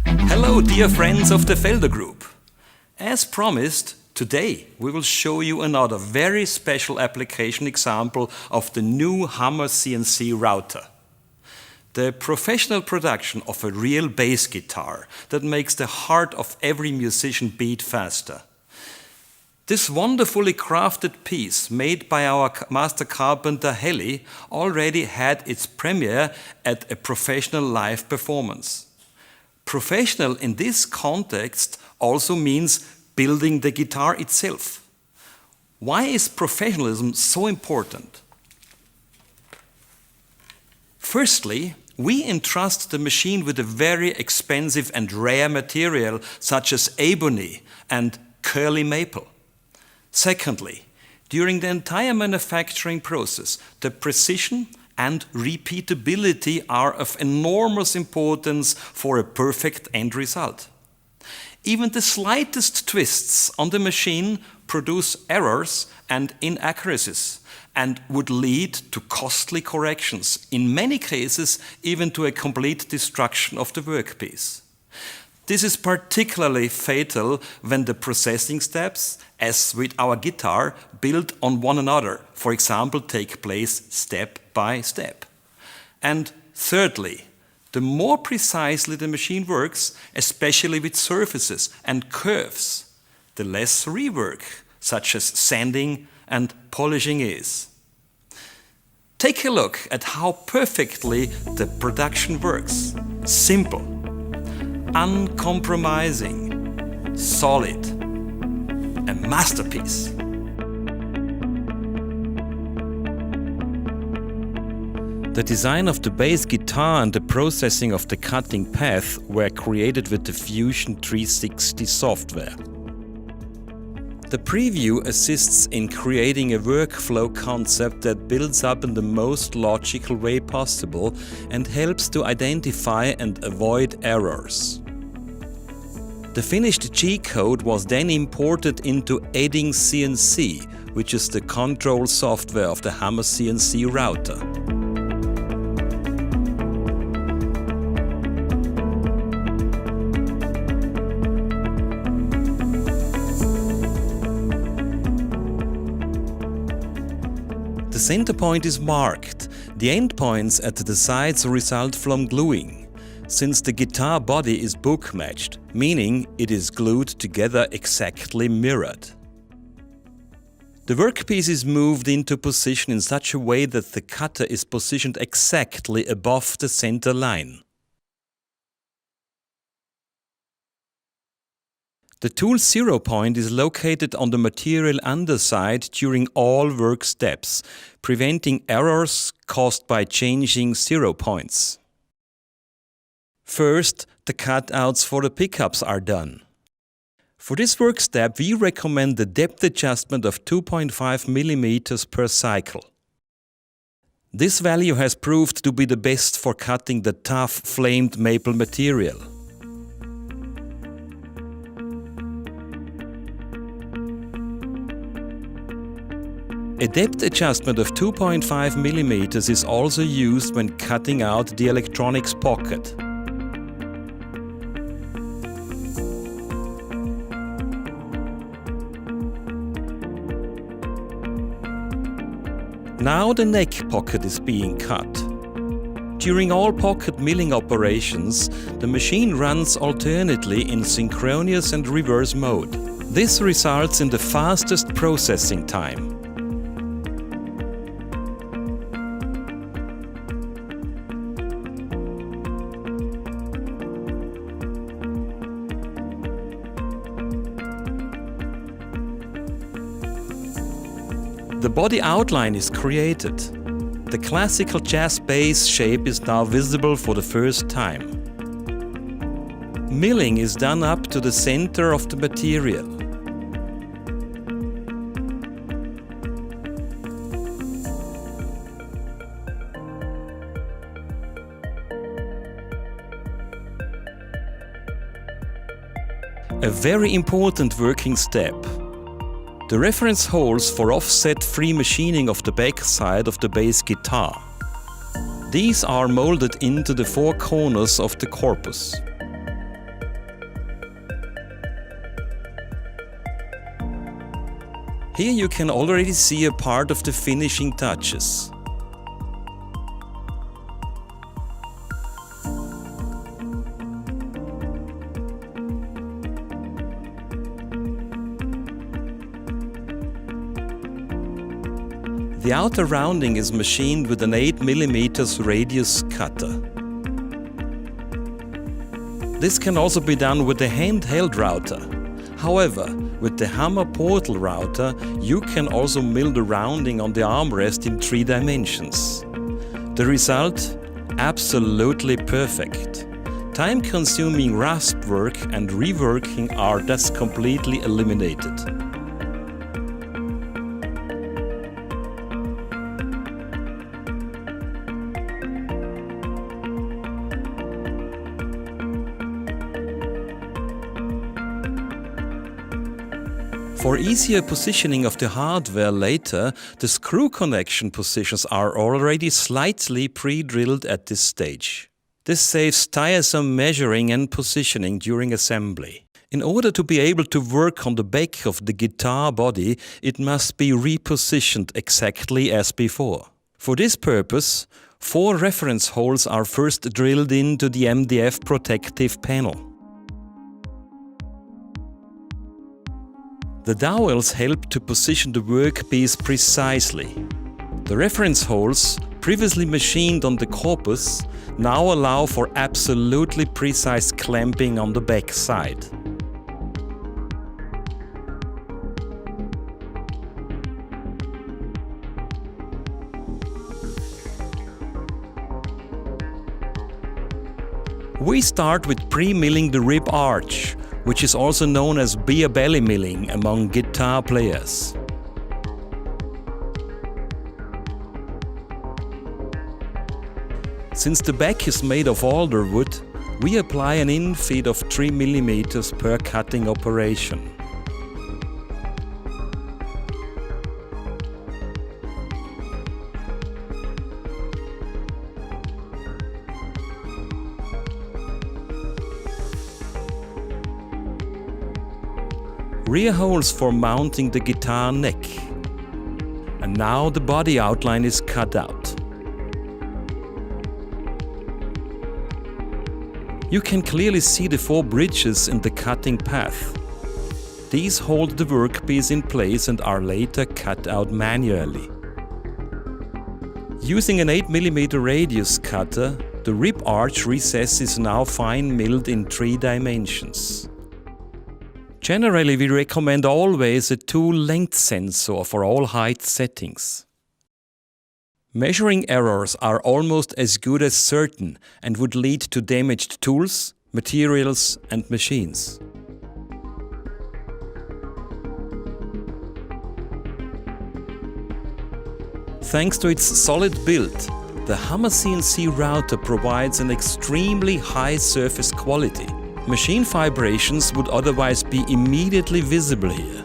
Hello, dear friends of the FELDER Group. As promised, today we will show you another very special application example of the new Hammer CNC router. The professional production of a real bass guitar that makes the heart of every musician beat faster. This wonderfully crafted piece made by our master carpenter Heli already had its premiere at a professional live performance. Professional in this context also means building the guitar itself. Why is professionalism so important? Firstly, we entrust the machine with a very expensive and rare material such as ebony and curly maple. Secondly, during the entire manufacturing process, the precision and repeatability are of enormous importance for a perfect end result. Even the slightest twists on the machine produce errors and inaccuracies and would lead to costly corrections, in many cases even to a complete destruction of the workpiece. This is particularly fatal when the processing steps, as with our guitar, build on one another, for example, take place step by step. And thirdly, the more precisely the machine works, especially with surfaces and curves, the less rework, such as sanding and polishing is. Take a look at how perfectly the production works. Simple, uncompromising, solid, a masterpiece. The design of the bass guitar and the processing of the cutting path were created with the Fusion360 software. The preview assists in creating a workflow concept that builds up in the most logical way possible and helps to identify and avoid errors. The finished G-code was then imported into Adding CNC, which is the control software of the Hammer CNC router. The center point is marked. The endpoints at the sides result from gluing, since the guitar body is book-matched, meaning it is glued together exactly mirrored. The workpiece is moved into position in such a way that the cutter is positioned exactly above the center line. The tool zero point is located on the material underside during all work steps, preventing errors caused by changing zero points. First, the cutouts for the pickups are done. For this work step, we recommend the depth adjustment of 2.5 mm per cycle. This value has proved to be the best for cutting the tough flamed maple material. A depth adjustment of 2.5 mm is also used when cutting out the electronics pocket. Now the neck pocket is being cut. During all pocket milling operations, the machine runs alternately in synchronous and reverse mode. This results in the fastest processing time. The body outline is created. The classical jazz bass shape is now visible for the first time. Milling is done up to the center of the material. A very important working step. The reference holes for offset-free machining of the back side of the bass guitar. These are molded into the four corners of the corpus. Here you can already see a part of the finishing touches. The outer rounding is machined with an 8 mm radius cutter. This can also be done with a handheld router. However, with the Hammer portal router, you can also mill the rounding on the armrest in 3 dimensions. The result? Absolutely perfect. Time-consuming rasp work and reworking are thus completely eliminated. For easier positioning of the hardware later, the screw connection positions are already slightly pre-drilled at this stage. This saves tiresome measuring and positioning during assembly. In order to be able to work on the back of the guitar body, it must be repositioned exactly as before. For this purpose, 4 reference holes are first drilled into the MDF protective panel. The dowels help to position the workpiece precisely. The reference holes, previously machined on the corpus, now allow for absolutely precise clamping on the back side. We start with pre-milling the rib arch, which is also known as beer belly milling among guitar players. Since the back is made of alder wood, we apply an infeed of 3 mm per cutting operation. Rear holes for mounting the guitar neck. And now the body outline is cut out. You can clearly see the 4 bridges in the cutting path. These hold the workpiece in place and are later cut out manually. Using an 8 mm radius cutter, the rib arch recess is now fine milled in 3 dimensions. Generally, we recommend always a tool length sensor for all height settings. Measuring errors are almost as good as certain and would lead to damaged tools, materials and machines. Thanks to its solid build, the Hammer CNC router provides an extremely high surface quality. Machine vibrations would otherwise be immediately visible here.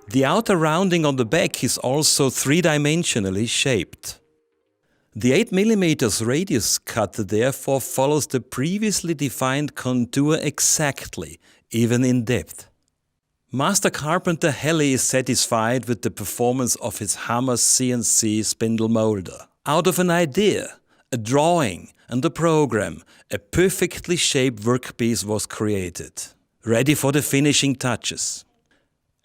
The outer rounding on the back is also 3-dimensionally shaped. The 8 mm radius cutter therefore follows the previously defined contour exactly, even in depth. Master carpenter Heli is satisfied with the performance of his Hammer CNC spindle molder. Out of an idea, a drawing and a program, a perfectly shaped workpiece was created, ready for the finishing touches.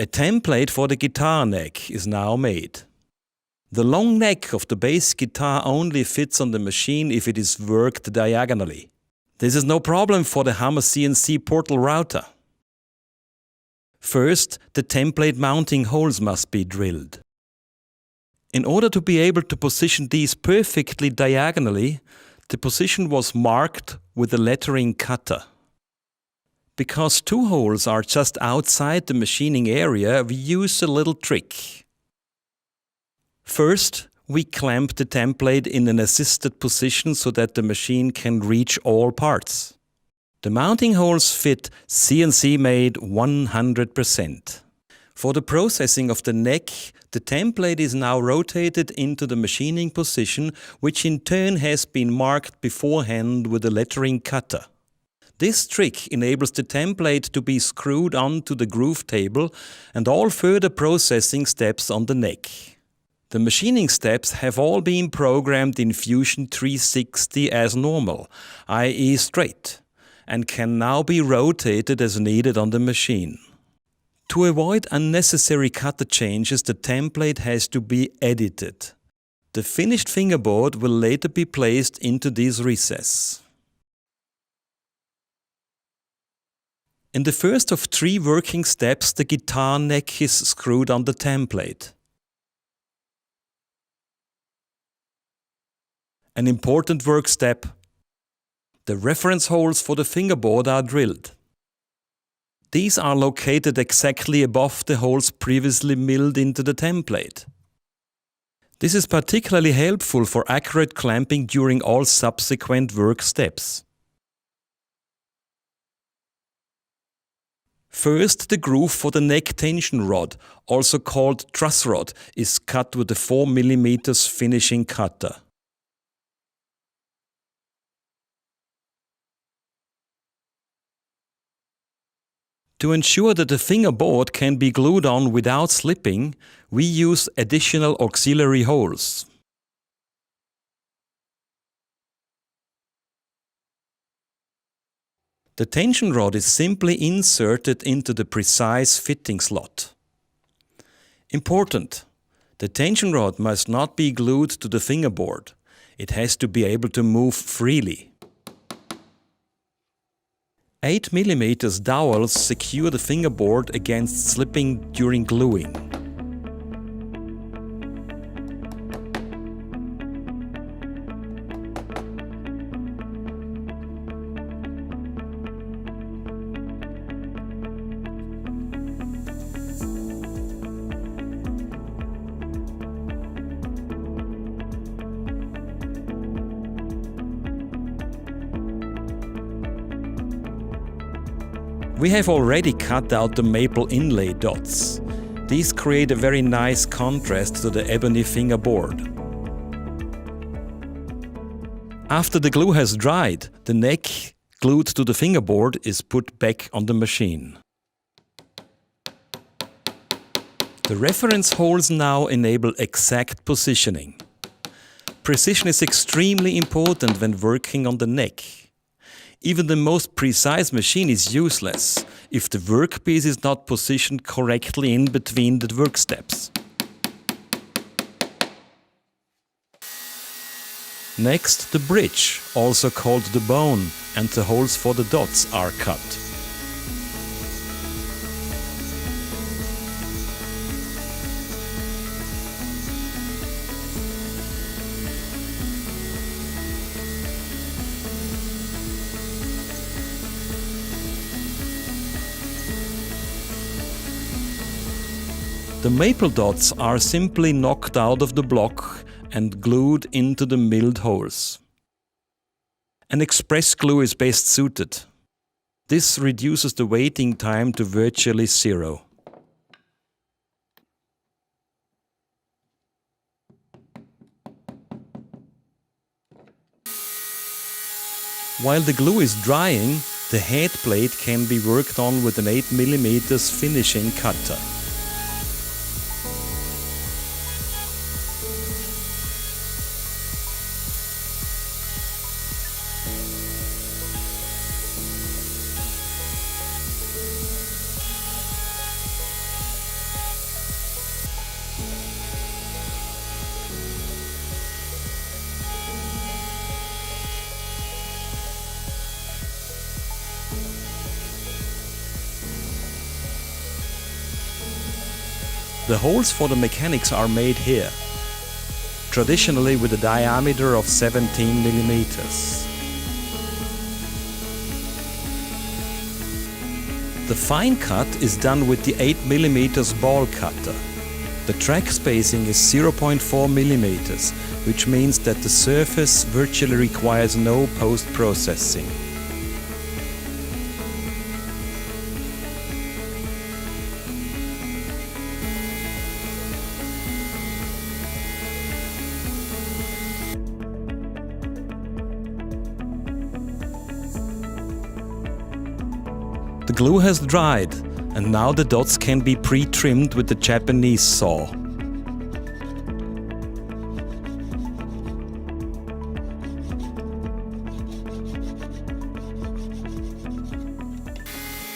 A template for the guitar neck is now made. The long neck of the bass guitar only fits on the machine if it is worked diagonally. This is no problem for the Hammer CNC portal router. First, the template mounting holes must be drilled. In order to be able to position these perfectly diagonally, the position was marked with a lettering cutter. Because 2 holes are just outside the machining area, we use a little trick. First, we clamp the template in an assisted position so that the machine can reach all parts. The mounting holes fit CNC-made 100%. For the processing of the neck, the template is now rotated into the machining position, which in turn has been marked beforehand with a lettering cutter. This trick enables the template to be screwed onto the groove table and all further processing steps on the neck. The machining steps have all been programmed in Fusion360 as normal, i.e. straight, and can now be rotated as needed on the machine. To avoid unnecessary cutter changes, the template has to be edited. The finished fingerboard will later be placed into this recess. In the first of 3 working steps, the guitar neck is screwed on the template. An important work step. The reference holes for the fingerboard are drilled. These are located exactly above the holes previously milled into the template. This is particularly helpful for accurate clamping during all subsequent work steps. First, the groove for the neck tension rod, also called truss rod, is cut with a 4 mm finishing cutter. To ensure that the fingerboard can be glued on without slipping, we use additional auxiliary holes. The tension rod is simply inserted into the precise fitting slot. Important: the tension rod must not be glued to the fingerboard. It has to be able to move freely. 8 mm dowels secure the fingerboard against slipping during gluing. We have already cut out the maple inlay dots. These create a very nice contrast to the ebony fingerboard. After the glue has dried, the neck glued to the fingerboard is put back on the machine. The reference holes now enable exact positioning. Precision is extremely important when working on the neck. Even the most precise machine is useless if the workpiece is not positioned correctly in between the work steps. Next, the bridge, also called the bone, and the holes for the dots are cut. The maple dots are simply knocked out of the block and glued into the milled holes. An express glue is best suited. This reduces the waiting time to virtually 0. While the glue is drying, the head plate can be worked on with an 8 mm finishing cutter. The holes for the mechanics are made here, traditionally with a diameter of 17 mm. The fine cut is done with the 8 mm ball cutter. The track spacing is 0.4 millimeters, which means that the surface virtually requires no post-processing. The glue has dried, and now the dots can be pre-trimmed with the Japanese saw.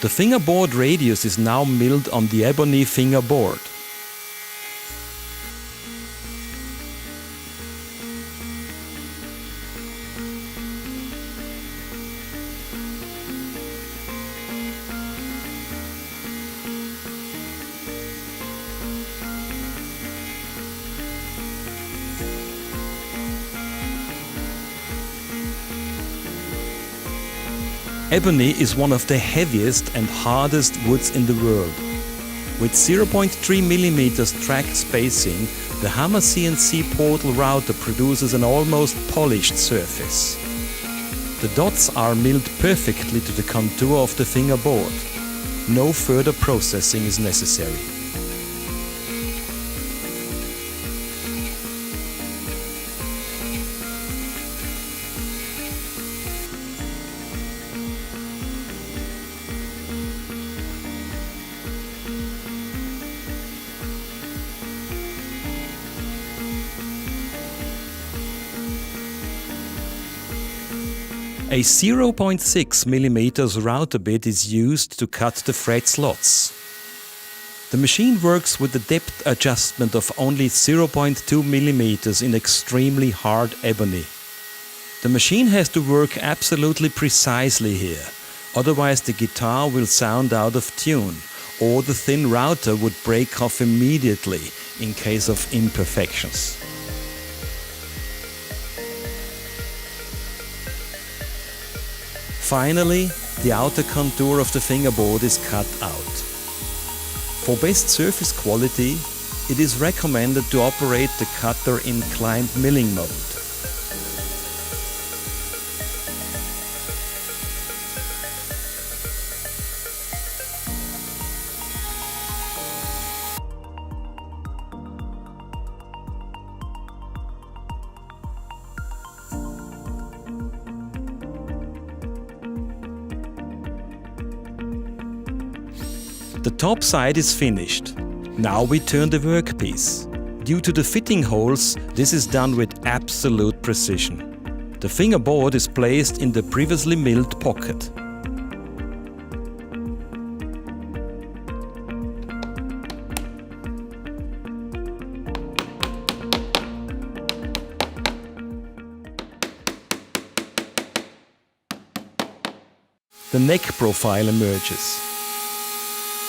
The fingerboard radius is now milled on the ebony fingerboard. Ebony is one of the heaviest and hardest woods in the world. With 0.3 mm track spacing, the Hammer CNC-pортален router produces an almost polished surface. The dots are milled perfectly to the contour of the fingerboard. No further processing is necessary. A 0.6 mm router bit is used to cut the thread slots. The machine works with a depth adjustment of only 0.2 mm in extremely hard ebony. The machine has to work absolutely precisely here, otherwise the guitar will sound out of tune, or the thin router would break off immediately in case of imperfections. Finally, the outer contour of the fingerboard is cut out. For best surface quality, it is recommended to operate the cutter in climbed milling mode. The top side is finished. Now we turn the workpiece. Due to the fitting holes, this is done with absolute precision. The fingerboard is placed in the previously milled pocket. The neck profile emerges.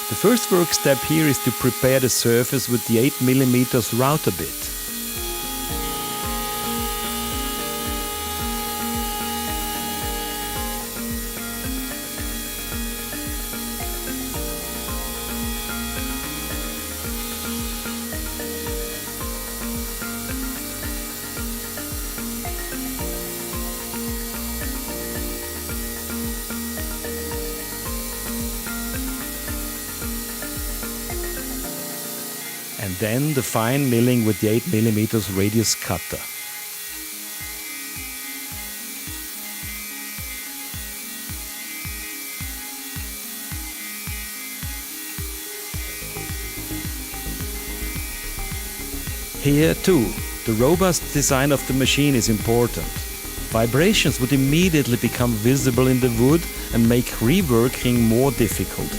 The first work step here is to prepare the surface with the 8 mm router bit. And then the fine milling with the 8 mm radius cutter. Here too, the robust design of the machine is important. Vibrations would immediately become visible in the wood and make reworking more difficult.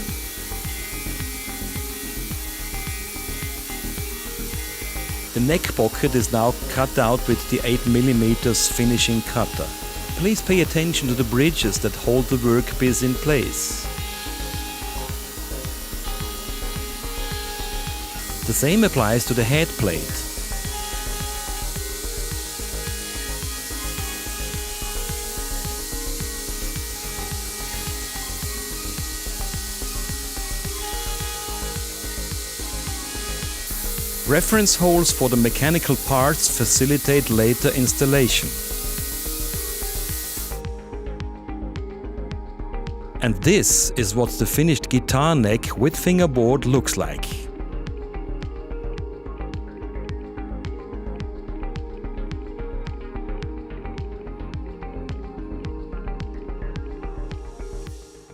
The neck pocket is now cut out with the 8 mm finishing cutter. Please pay attention to the bridges that hold the workpiece in place. The same applies to the head plate. Reference holes for the mechanical parts facilitate later installation. And this is what the finished guitar neck with fingerboard looks like.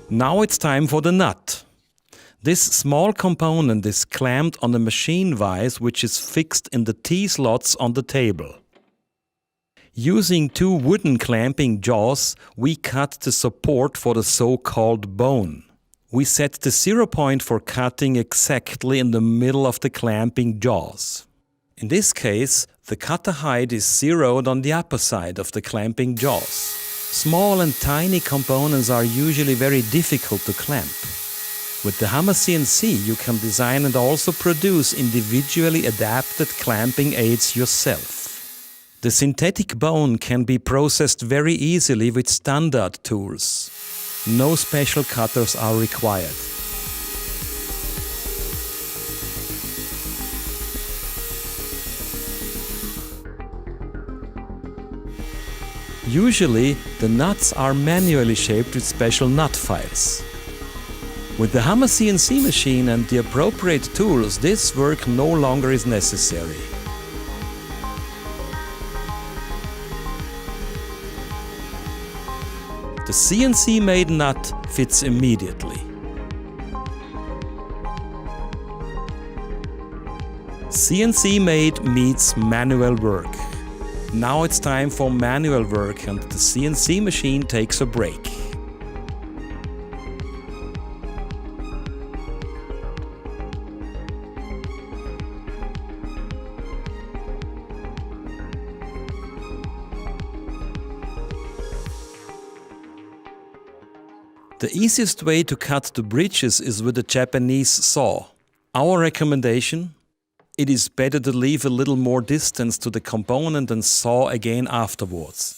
Now it's time for the nut. This small component is clamped on a machine vise which is fixed in the T-slots on the table. Using two wooden clamping jaws, we cut the support for the so-called bone. We set the 0 point for cutting exactly in the middle of the clamping jaws. In this case, the cutter height is zeroed on the upper side of the clamping jaws. Small and tiny components are usually very difficult to clamp. With the Hammer CNC, you can design and also produce individually adapted clamping aids yourself. The synthetic bone can be processed very easily with standard tools. No special cutters are required. Usually, the nuts are manually shaped with special nut files. With the Hammer CNC machine and the appropriate tools, this work no longer is necessary. The CNC-made nut fits immediately. CNC-made meets manual work. Now it's time for manual work and the CNC machine takes a break. The easiest way to cut the bridges is with a Japanese saw. Our recommendation? It is better to leave a little more distance to the component and saw again afterwards.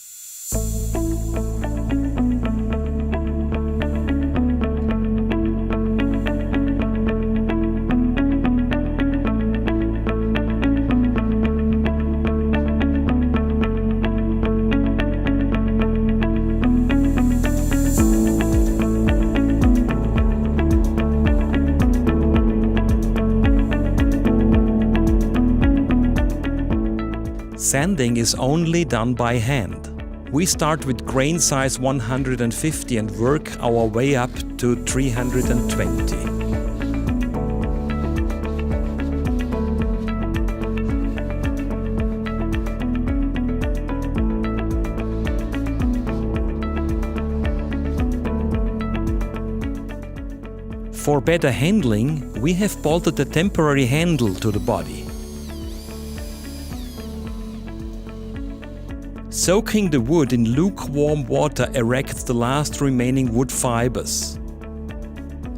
Sanding is only done by hand. We start with grain size 150 and work our way up to 320. For better handling, we have bolted a temporary handle to the body. Soaking the wood in lukewarm water erects the last remaining wood fibers.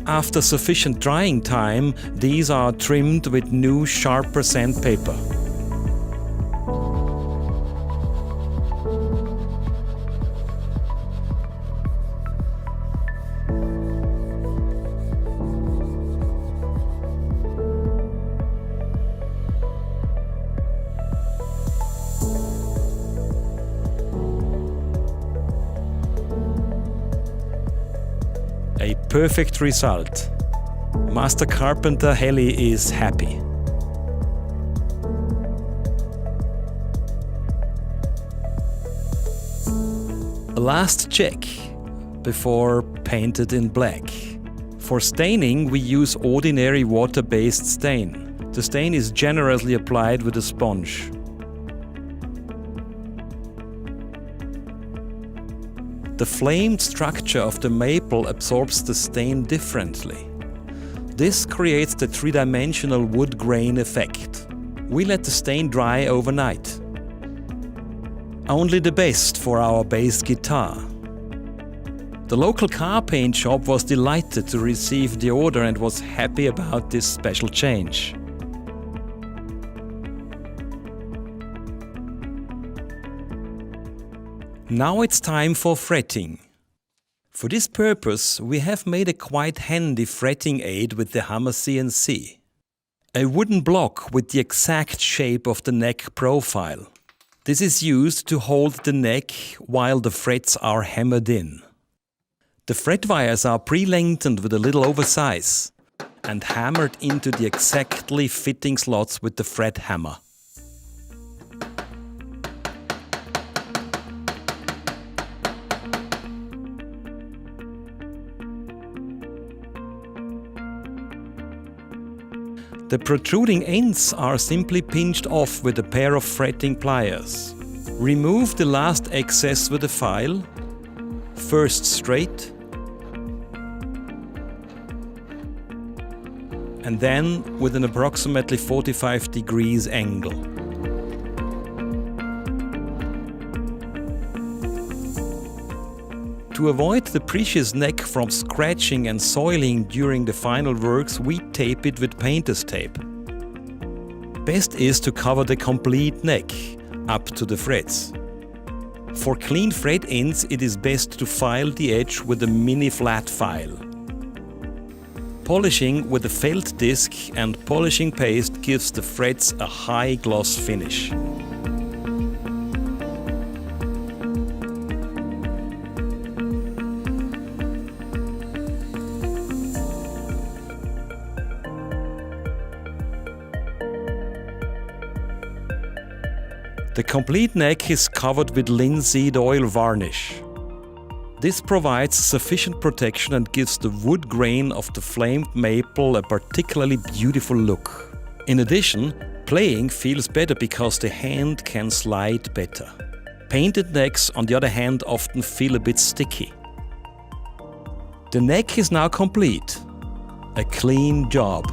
After sufficient drying time, these are trimmed with new, sharper sandpaper. A perfect result. Master Carpenter Heli is happy. A last check before painted in black. For staining, we use ordinary water-based stain. The stain is generously applied with a sponge. The flamed structure of the maple absorbs the stain differently. This creates the three-dimensional wood grain effect. We let the stain dry overnight. Only the best for our bass guitar. The local car paint shop was delighted to receive the order and was happy about this special change. Now it's time for fretting. For this purpose, we have made a quite handy fretting aid with the Hammer CNC. A wooden block with the exact shape of the neck profile. This is used to hold the neck while the frets are hammered in. The fret wires are pre-lengthened with a little oversize and hammered into the exactly fitting slots with the fret hammer. The protruding ends are simply pinched off with a pair of fretting pliers. Remove the last excess with a file, first straight, and then with an approximately 45 degrees angle. To avoid the precious neck from scratching and soiling during the final works, we tape it with painter's tape. Best is to cover the complete neck, up to the frets. For clean fret ends, it is best to file the edge with a mini flat file. Polishing with a felt disc and polishing paste gives the frets a high gloss finish. The complete neck is covered with linseed oil varnish. This provides sufficient protection and gives the wood grain of the flamed maple a particularly beautiful look. In addition, playing feels better because the hand can slide better. Painted necks, on the other hand, often feel a bit sticky. The neck is now complete. A clean job.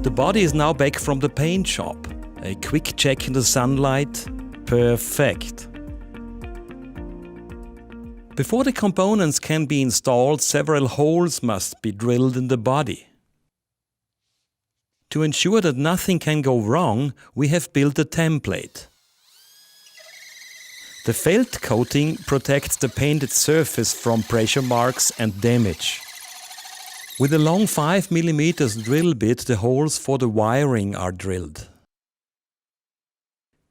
The body is now back from the paint shop. A quick check in the sunlight. Perfect. Before the components can be installed, several holes must be drilled in the body. To ensure that nothing can go wrong, we have built a template. The felt coating protects the painted surface from pressure marks and damage. With a long 5 mm drill bit, the holes for the wiring are drilled.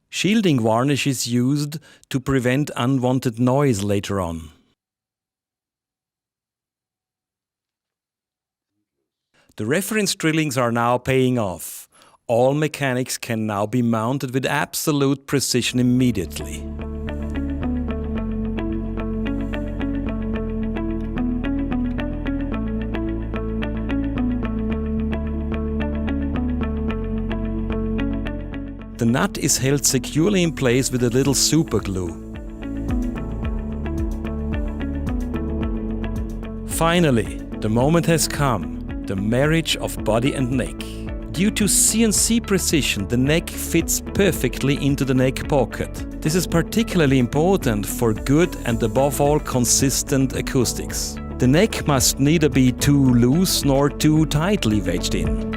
Shielding varnish is used to prevent unwanted noise later on. The reference drillings are now paying off. All mechanics can now be mounted with absolute precision immediately. The nut is held securely in place with a little super glue. Finally, the moment has come, the marriage of body and neck. Due to CNC precision, the neck fits perfectly into the neck pocket. This is particularly important for good and above all consistent acoustics. The neck must neither be too loose nor too tightly wedged in.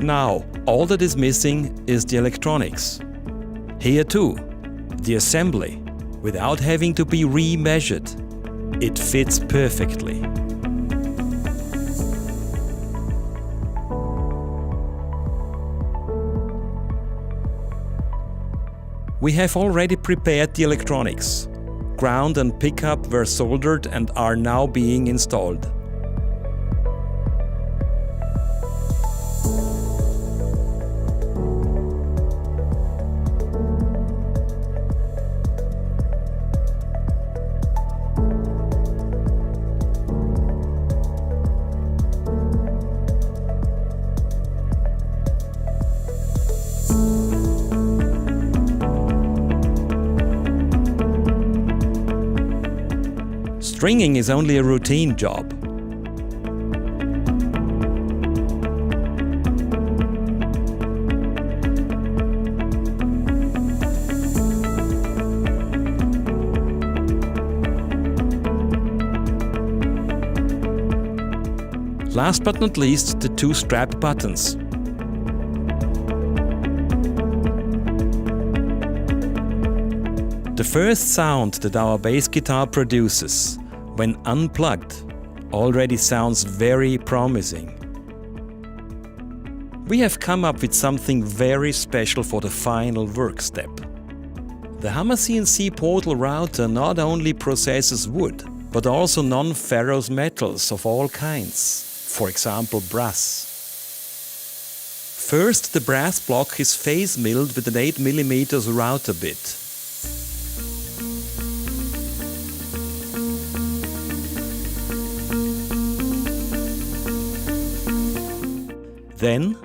Now, all that is missing is the electronics. Here too, the assembly, without having to be re-measured. It fits perfectly. We have already prepared the electronics. Ground and pickup were soldered and are now being installed. Stringing is only a routine job. Last but not least, the two strap buttons. The first sound that our bass guitar produces, when unplugged, already sounds very promising. We have come up with something very special for the final work step. The Hammer CNC-portal router not only processes wood, but also non-ferrous metals of all kinds, for example brass. First, the brass block is phase milled with an 8mm router bit. Then,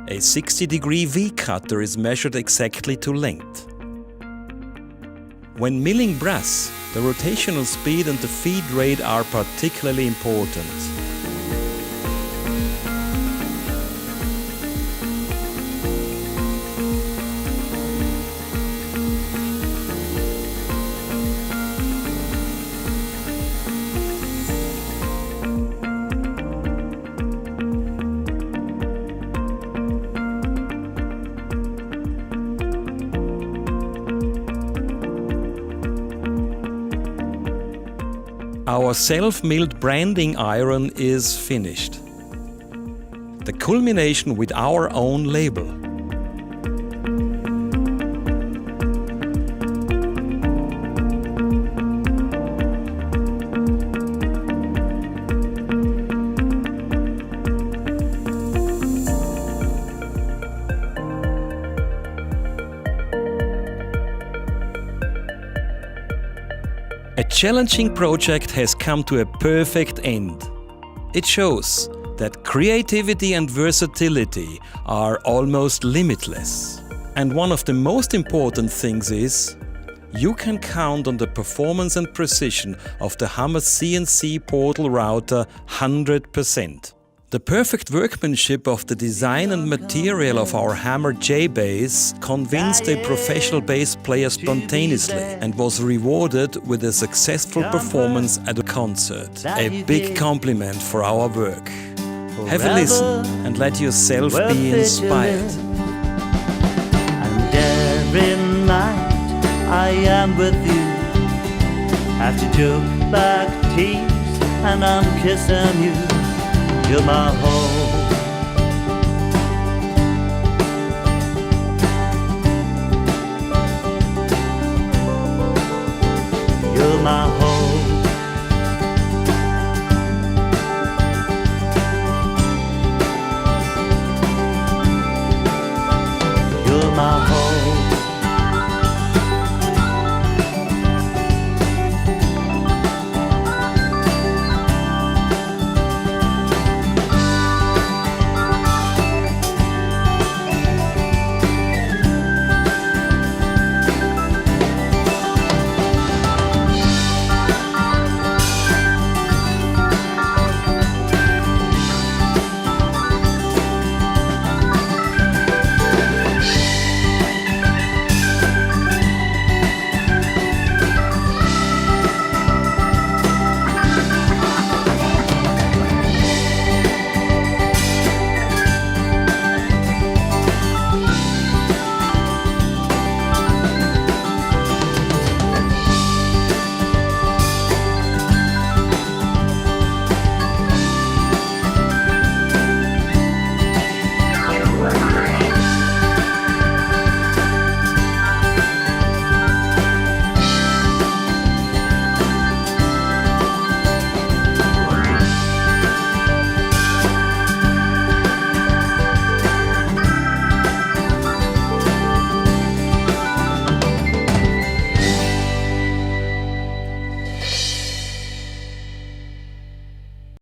a 60-degree V-cutter is measured exactly to length. When milling brass, the rotational speed and the feed rate are particularly important. Our self-milled branding iron is finished. The culmination with our own label. A challenging project has come to a perfect end. It shows that creativity and versatility are almost limitless. And one of the most important things is, you can count on the performance and precision of the Hammer CNC portal router 100%. The perfect workmanship of the design and material of our Hammer J bass convinced a professional bass player spontaneously and was rewarded with a successful performance at a concert. A big compliment for our work. Have a listen and let yourself be inspired. And every night I am with you. Have to joke back tears and I'm kissing you. You're my home. You're my